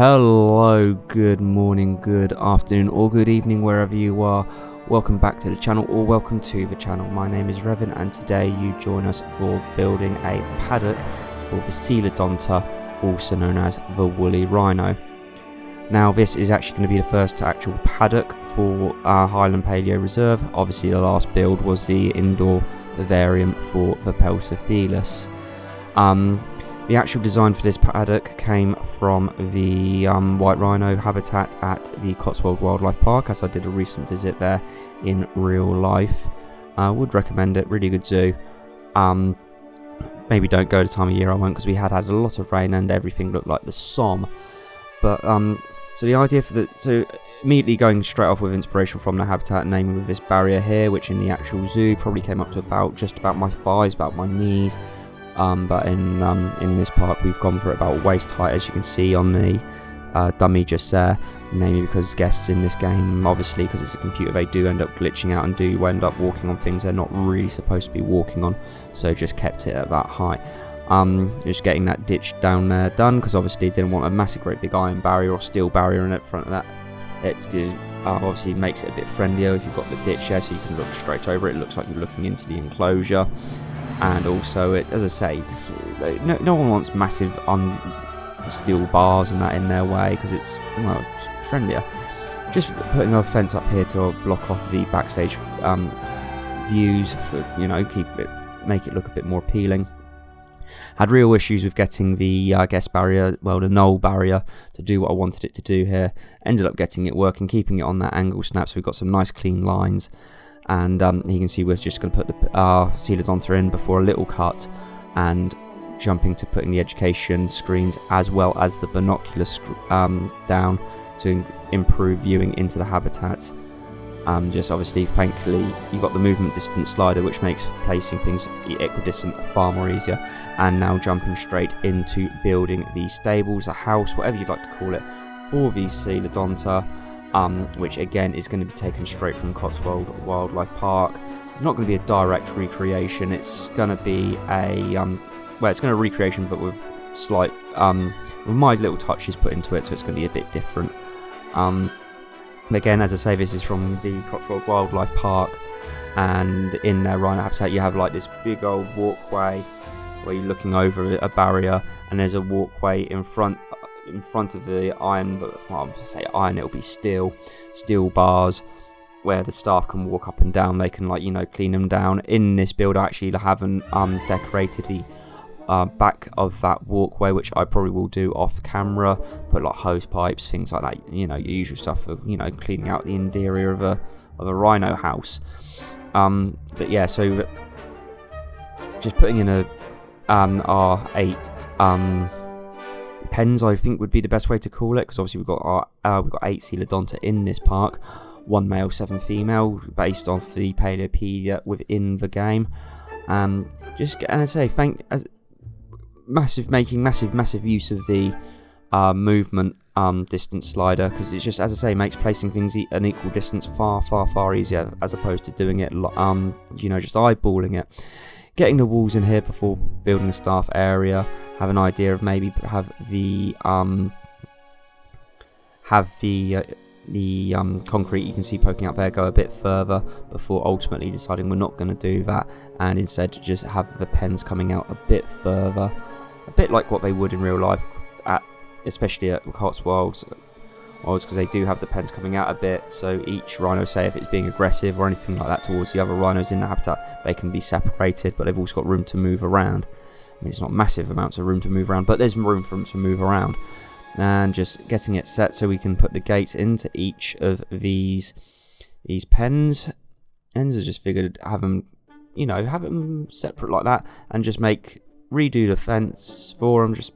Hello, good morning, good afternoon, or good evening, wherever you are. Welcome back to the channel, or welcome to the channel. My name is Revan, and today you join us for building a paddock for the Coelodonta, also known as the Woolly Rhino. Now, this is actually going to be the first actual paddock for our Highland Paleo Reserve. Obviously, the last build was the indoor vivarium for the Pleistocene. The actual design for this paddock came from the white rhino habitat at the Cotswold Wildlife Park, as I did a recent visit there in real life. I would recommend it, really good zoo. Maybe don't go the time of year I went, because we had a lot of rain and everything looked like the Somme. But so the idea for immediately going straight off with inspiration from the habitat, naming with this barrier here, which in the actual zoo probably came up to just about my thighs, about my knees. But in this park we've gone for about waist height, as you can see on the dummy just there, namely because guests in this game, obviously because it's a computer, they do end up glitching out and do end up walking on things they're not really supposed to be walking on, so just kept it at that height. Just getting that ditch down there done, because obviously didn't want a massive great big iron barrier or steel barrier in front of that. It obviously makes it a bit friendlier if you've got the ditch there, so you can look straight over it. It looks like you're looking into the enclosure. And also, as I say, no one wants massive steel bars and that in their way, because it's friendlier. Just putting a fence up here to block off the backstage views for make it look a bit more appealing. Had real issues with getting the the knoll barrier to do what I wanted it to do here. Ended up getting it working, keeping it on that angle snap, so we've got some nice clean lines. And you can see we're just going to put the Coelodonta in before a little cut, and jumping to putting the education screens as well as the binoculars down to improve viewing into the habitat. Just obviously, thankfully, you've got the movement distance slider, which makes placing things equidistant far more easier. And now jumping straight into building the stables, a house, whatever you'd like to call it, for the Coelodonta. Which again is going to be taken straight from Cotswold Wildlife Park. It's not going to be a direct recreation. It's going to be it's going to recreation, but with slight, with my little touches put into it, so it's going to be a bit different. Again, as I say, this is from the Cotswold Wildlife Park, and in their rhino habitat, you have like this big old walkway where you're looking over a barrier, and there's a walkway in front of the iron, but I'm going to say iron, it'll be steel bars where the staff can walk up and down. They can clean them down. In this build I actually haven't decorated the back of that walkway, which I probably will do off camera, put like hose pipes, things like that, your usual stuff for cleaning out the interior of a rhino house. But yeah, so just putting in a R8 pens, I think, would be the best way to call it, because obviously we've got 8 Coelodonta in this park, 1 male, 7 female, based off the Paleopedia within the game. Making massive use of the movement distance slider, because it's just, as I say, makes placing things an equal distance far easier, as opposed to doing it just eyeballing it. Getting the walls in here before building the staff area. Have an idea of maybe have the concrete you can see poking out there go a bit further, before ultimately deciding we're not going to do that, and instead just have the pens coming out a bit further, a bit like what they would in real life, especially at Cotswolds, because they do have the pens coming out a bit, so each rhino, say if it's being aggressive or anything like that towards the other rhinos in the habitat, they can be separated, but they've also got room to move around. I mean, it's not massive amounts of room to move around, but there's room for them to move around. And just getting it set so we can put the gates into each of these pens. Ends are just figured have them separate like that, and just redo the fence for them, just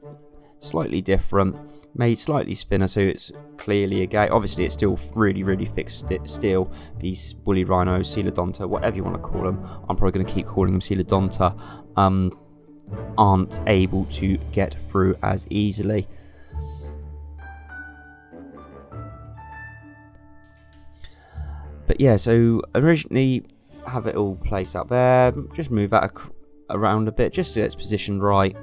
slightly different, made slightly thinner, so it's clearly a gate. Obviously it's still really thick steel. These woolly rhinos, Coelodonta, whatever you want to call them, I'm probably going to keep calling them Coelodonta, aren't able to get through as easily. But yeah, so originally have it all placed up there, just move that around a bit just so it's positioned right.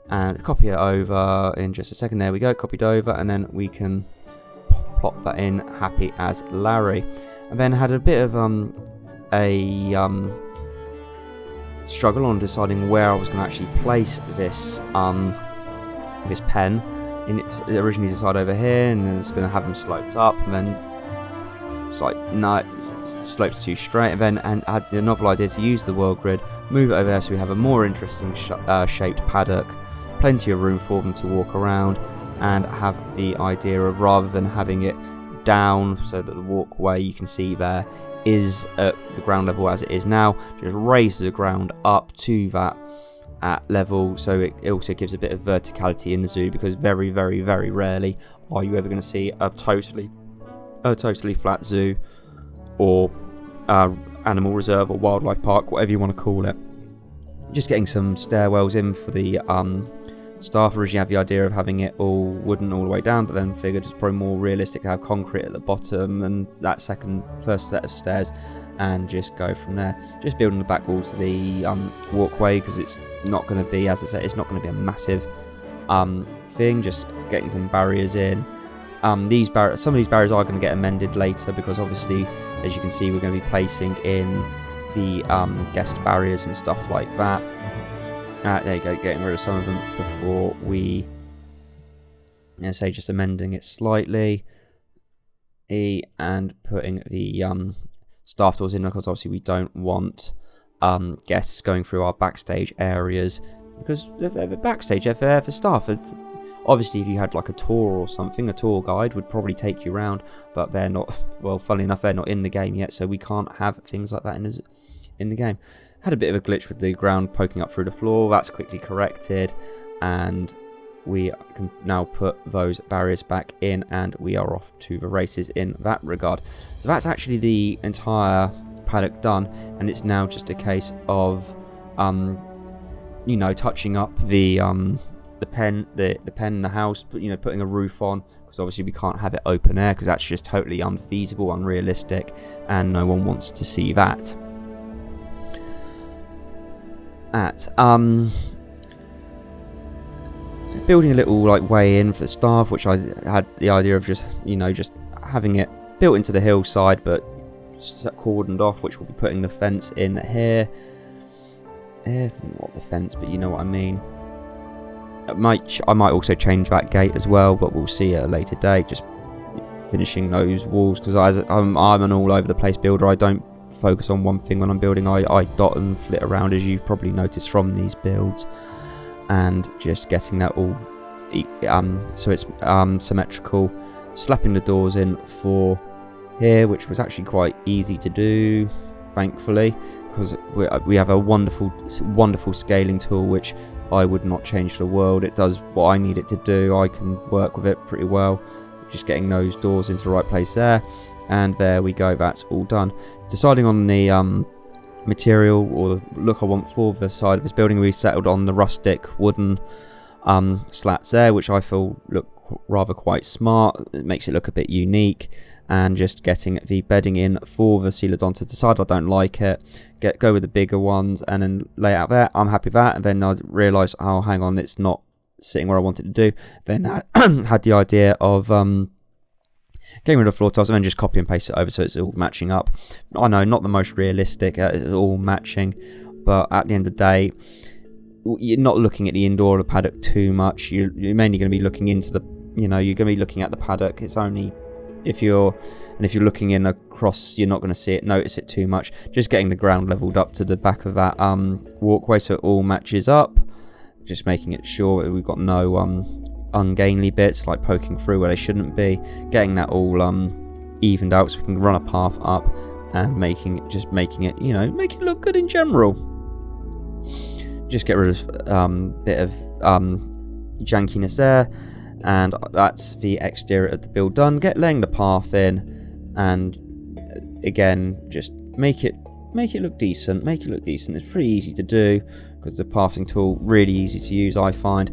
and copy it over in just a second. There we go, copied over, and then we can plop that in, happy as Larry. And then had a bit of a struggle on deciding where I was going to actually place this this pen. It originally decided over here, and then it's going to have them sloped up, and then it's like, no, it slopes too straight, and then I had the novel idea to use the world grid, move it over there so we have a more interesting shaped paddock, plenty of room for them to walk around, and have the idea of, rather than having it down so that the walkway you can see there is at the ground level as it is now, just raise the ground up to that at level, so it also gives a bit of verticality in the zoo, because very, very, very rarely are you ever going to see a totally flat zoo or animal reserve or wildlife park, whatever you want to call it. Just getting some stairwells in for the staff. Originally had the idea of having it all wooden all the way down, but then figured it's probably more realistic to have concrete at the bottom and that first set of stairs, and just go from there. Just building the back wall to the walkway, because it's not going to be, as I said, it's not going to be a massive thing. Just getting some barriers in. Some of these barriers are going to get amended later, because obviously, as you can see, we're going to be placing in the guest barriers and stuff like that. There you go, getting rid of some of them before we, say, just amending it slightly. And putting the staff doors in, because obviously we don't want guests going through our backstage areas, because they're backstage, they're there for staff. Obviously, if you had like a tour or something, a tour guide would probably take you around, but they're not, well, funnily enough, they're not in the game yet, so we can't have things like that in the game. Had a bit of a glitch with the ground poking up through the floor. That's quickly corrected, and we can now put those barriers back in, and we are off to the races in that regard. So that's actually the entire paddock done, and it's now just a case of touching up the pen, the house, putting a roof on, because obviously we can't have it open air, because that's just totally unfeasible, unrealistic, and no one wants to see that. Building a little way in for the staff, which I had the idea of just having it built into the hillside, but cordoned off, which we'll be putting the fence in here. Not the fence, but you know what I mean. I might also change that gate as well, but we'll see at a later date. Just finishing those walls, because I'm an all over the place builder. I don't focus on one thing when I'm building. I dot and flit around, as you've probably noticed from these builds, and just getting that all so it's symmetrical. Slapping the doors in for here, which was actually quite easy to do, thankfully, because we have a wonderful scaling tool, which I would not change for the world. It does what I need it to do. I can work with it pretty well. Just getting those doors into the right place there, and there we go, that's all done. Deciding on the material or the look I want for the side of this building, we settled on the rustic wooden slats there, which I feel look rather quite smart. It makes it look a bit unique, and just getting the bedding in for the Coelodonta. Decide I don't like it, go with the bigger ones, and then lay it out there. I'm happy with that, and then I realised, oh, hang on, it's not sitting where I wanted to do. Then I had the idea of getting rid of floor tiles and then just copy and paste it over so it's all matching up. I know, not the most realistic, it's all matching, but at the end of the day, you're not looking at the indoor of the paddock too much. You're mainly going to be looking into the, you're going to be looking at the paddock. It's only if you're looking in across, you're not going to notice it too much. Just getting the ground leveled up to the back of that walkway so it all matches up. Just making it sure that we've got no ungainly bits like poking through where they shouldn't be. Getting that all evened out so we can run a path up, and making it make it look good in general. Just get rid of bit of jankiness there, and that's the exterior of the build done. Laying the path in, and again just make it look decent. It's pretty easy to do because the pathing tool really easy to use, I find.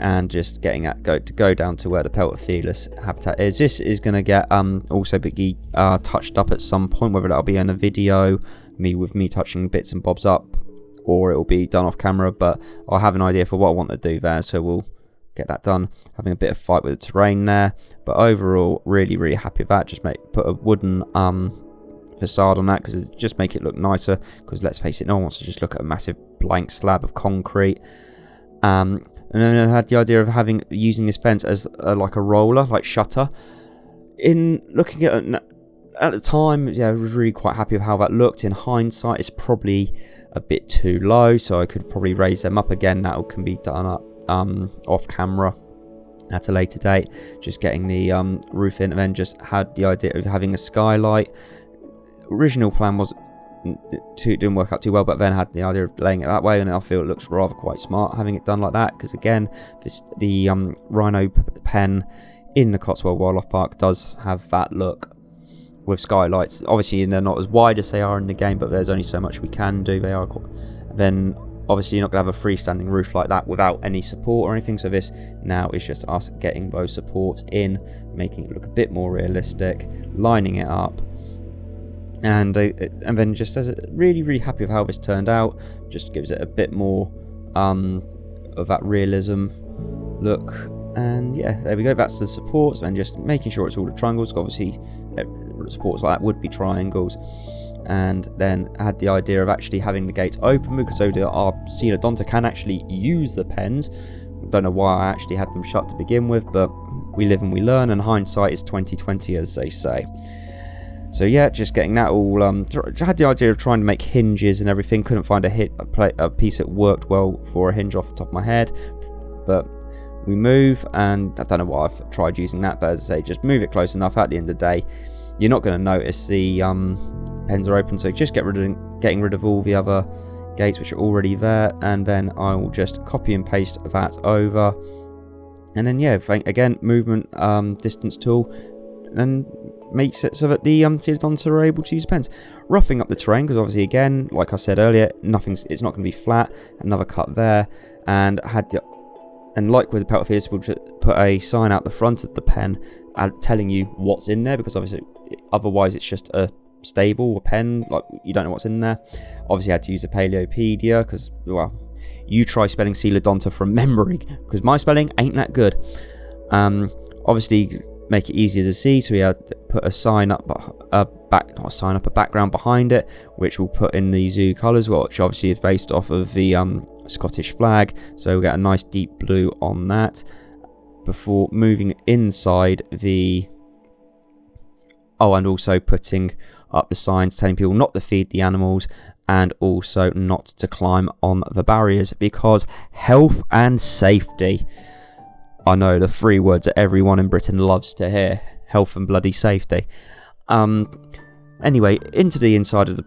And just getting go down to where the Peltophelus habitat is. This is going to get also be touched up at some point, whether that'll be in a video, me touching bits and bobs up or it will be done off camera, but I'll have an idea for what I want to do there, so we'll get that done. Having a bit of fight with the terrain there, but overall really happy with that. Just put a wooden facade on that, because it just make it look nicer, because let's face it, no one wants to just look at a massive blank slab of concrete. And then I had the idea of using this fence as like a roller, like shutter. In looking at the time, yeah, I was really quite happy with how that looked. In hindsight, it's probably a bit too low, so I could probably raise them up again. That can be done up off camera at a later date. Just getting the roof in, and then just had the idea of having a skylight. Original plan was didn't work out too well, but then had the idea of laying it that way, and I feel it looks rather quite smart having it done like that, because again, the rhino pen in the Cotswold Wildlife Park does have that look with skylights. Obviously they're not as wide as they are in the game, but there's only so much we can do. They are then obviously you're not going to have a freestanding roof like that without any support or anything, so this now is just us getting those supports in, making it look a bit more realistic, lining it up. And then just as really happy with how this turned out. Just gives it a bit more of that realism look. And yeah, there we go. That's the supports, and just making sure it's all the triangles. Obviously, supports like that would be triangles. And then I had the idea of actually having the gates open, because so our Coelodonta can actually use the pens. Don't know why I actually had them shut to begin with, but we live and we learn, and hindsight is 20/20, as they say. So yeah, just getting that all. I had the idea of trying to make hinges and everything. Couldn't find a piece that worked well for a hinge off the top of my head. But we move, and I don't know why I've tried using that. But as I say, just move it close enough. At the end of the day, you're not going to notice the pens are open. So just getting rid of all the other gates which are already there, and then I will just copy and paste that over. And then yeah, again, movement distance tool, and makes it so that the Coelodonta are able to use pens. Roughing up the terrain, because obviously again, like I said earlier, it's not going to be flat. Another cut there, and like with the pelt feeders, we'll just put a sign out the front of the pen telling you what's in there, because obviously otherwise it's just a stable, a pen, like you don't know what's in there. Obviously I had to use a Paleopedia, because well, you try spelling Coelodonta from memory, because my spelling ain't that good. Obviously make it easier to see, so we had to put a sign up, a background behind it, which we'll put in the zoo colours, which obviously is based off of the Scottish flag, so we get a nice deep blue on that. Before moving inside and also putting up the signs telling people not to feed the animals, and also not to climb on the barriers, because health and safety. I know the three words that everyone in Britain loves to hear: health and bloody safety. Anyway, into the inside of the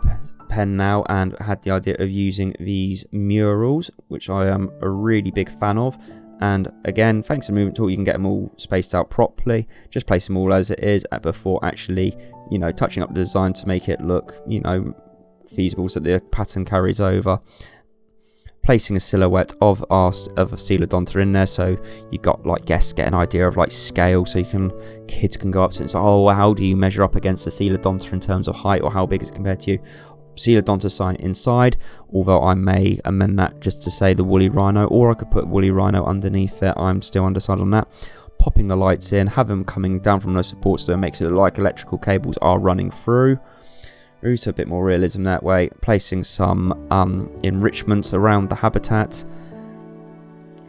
pen now, and had the idea of using these murals, which I am a really big fan of. And again, thanks to the movement tool, you can get them all spaced out properly. Just place them all as it is before actually, touching up the design to make it look, feasible, so that the pattern carries over. Placing a silhouette of a Coelodonta in there, so you got like guests get an idea of like scale, so kids can go up to it and say, oh, how do you measure up against the Coelodonta in terms of height, or how big is it compared to you? Coelodonta sign inside, although I may amend that just to say the woolly rhino, or I could put woolly rhino underneath it. I'm still undecided on that. Popping the lights in, have them coming down from those supports, so it makes it look like electrical cables are running through. So a bit more realism that way. Placing some enrichments around the habitat,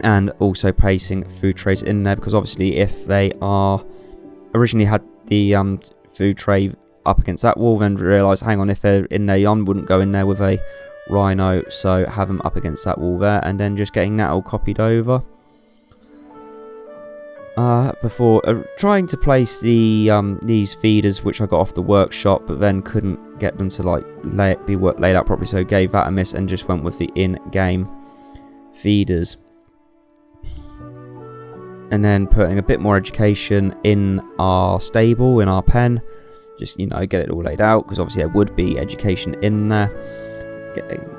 and also placing food trays in there, because obviously if they are originally had the food tray up against that wall, then realise, hang on, if they're in there, young wouldn't go in there with a rhino, so have them up against that wall there, and then just getting that all copied over. Before trying to place these feeders, which I got off the workshop, but then couldn't get them to laid out properly, so gave that a miss and just went with the in-game feeders. And then putting a bit more education in our stable, in our pen, just get it all laid out, because obviously there would be education in there.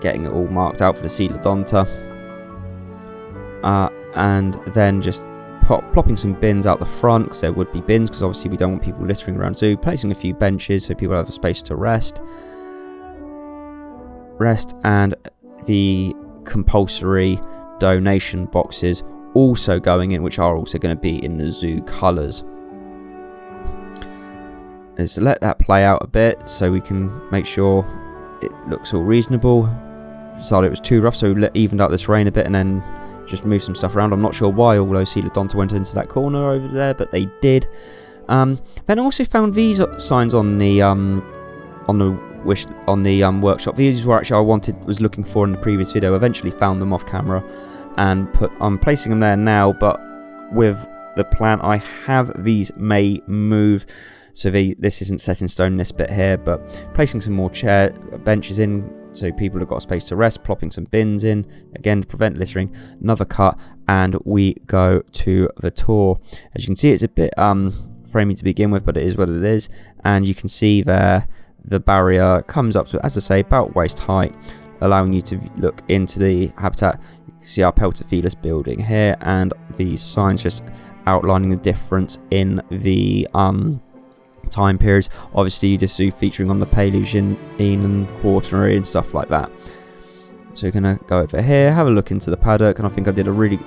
Getting it all marked out for the Coelodonta, and then just plopping some bins out the front, because there would be bins, because obviously we don't want people littering around zoo. Placing a few benches so people have a space to rest, and the compulsory donation boxes also going in, which are also going to be in the zoo colours. Let's let that play out a bit so we can make sure it looks all reasonable. Decided it was too rough, so we evened out the terrain a bit and then just move some stuff around. I'm not sure why all those Coelodonta went into that corner over there, but they did. Then I also found these signs on the workshop. These were actually was looking for in the previous video. Eventually found them off camera and I'm placing them there now, but with the plan I have, these may move. So this isn't set in stone, this bit here, but placing some more benches in so people have got space to rest, plopping some bins in, again to prevent littering, another cut, and we go to the tour. As you can see, it's a bit framey to begin with, but it is what it is, and you can see there the barrier comes up to, as I say, about waist height, allowing you to look into the habitat. You can see our Pleistocene building here, and the signs just outlining the difference in the time periods. Obviously you just see featuring on the Paleogene and Quaternary and stuff like that. So we're gonna go over here, have a look into the paddock, and I think I did a really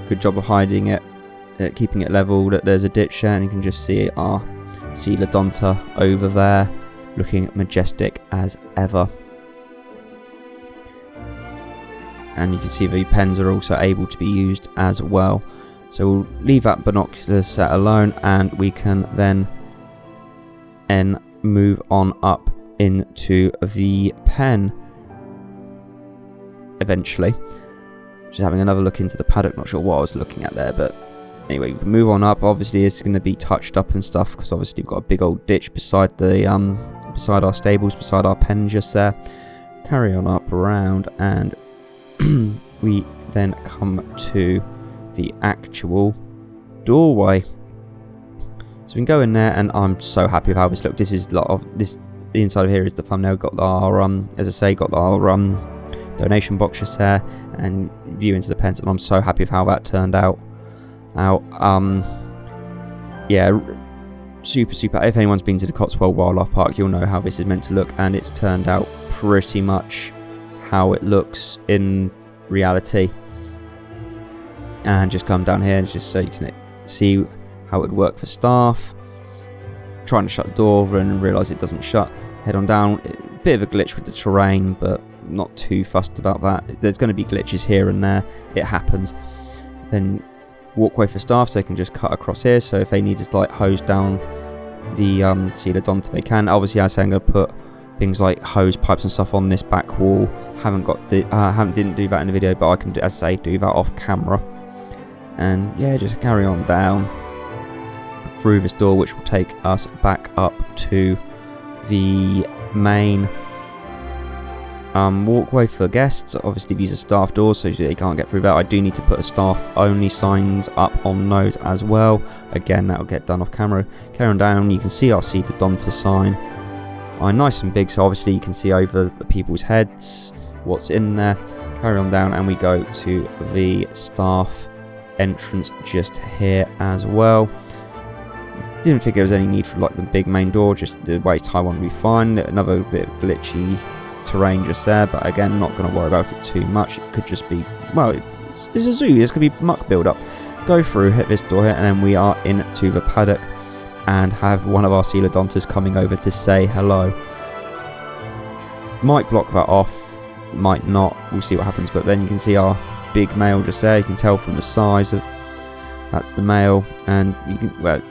good job of hiding it, keeping it level. That there's a ditch there, and you can just see our Coelodonta over there looking majestic as ever. And you can see the pens are also able to be used as well. So we'll leave that binocular set alone, and we can then move on up into the pen eventually. Just having another look into the paddock, not sure what I was looking at there, but anyway, we can move on up. Obviously it's going to be touched up and stuff, because obviously we've got a big old ditch beside the beside our stables, beside our pen just there. Carry on up around, and we then come to the actual doorway. So we can go in there, and I'm so happy with how this looks. This is a lot of this. The inside of here is the thumbnail. Got our as I say, got our donation box just there, and view into the pens, and I'm so happy with how that turned out. Yeah, super. If anyone's been to the Cotswold Wildlife Park, you'll know how this is meant to look, and it's turned out pretty much how it looks in reality. And just come down here, just so you can see how it would work for staff. Trying to shut the door and realise it doesn't shut. Head on down. Bit of a glitch with the terrain, but not too fussed about that. There's going to be glitches here and there. It happens. Then walkway for staff, so they can just cut across here. So if they need to like hose down the Coelodonta, they can. Obviously, as I say, I'm going to put things like hose pipes and stuff on this back wall. Didn't do that in the video, but I can, as I say, do that off camera. And yeah, just carry on down through this door, which will take us back up to the main walkway for guests. Obviously these are staff doors, so they can't get through that. I do need to put a staff only signs up on those as well. Again, that'll get done off camera. Carry on down, you can see our Coelodonta sign. Nice and big, so obviously you can see over the people's heads what's in there. Carry on down, and we go to the staff entrance just here as well. Didn't think there was any need for like the big main door, just the waist high one will be fine. Another bit of glitchy terrain just there, but again, not going to worry about it too much. It could just be, well, it's a zoo, there's going to be muck build up. Go through, hit this door here, and then we are into the paddock and have one of our Coelodontas coming over to say hello. Might block that off, might not, we'll see what happens. But then you can see our big male just there. You can tell from the size of that's the male, and you can, well,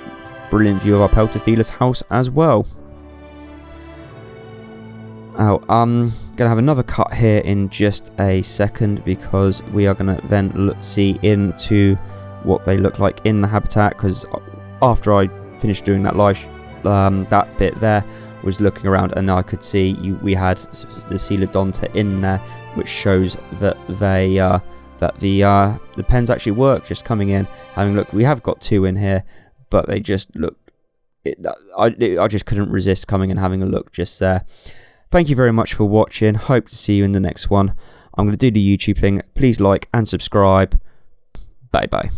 brilliant view of our Pleistocene house as well. Gonna have another cut here in just a second, because we are gonna then see into what they look like in the habitat. Because after I finished doing that live, that bit there was looking around, and I could see we had the Coelodonta in there, which shows that they the pens actually work. Just coming in, having a look, we have got two in here, but they just look. I just couldn't resist coming and having a look just there. Thank you very much for watching. Hope to see you in the next one. I'm going to do the YouTube thing. Please like and subscribe. Bye bye.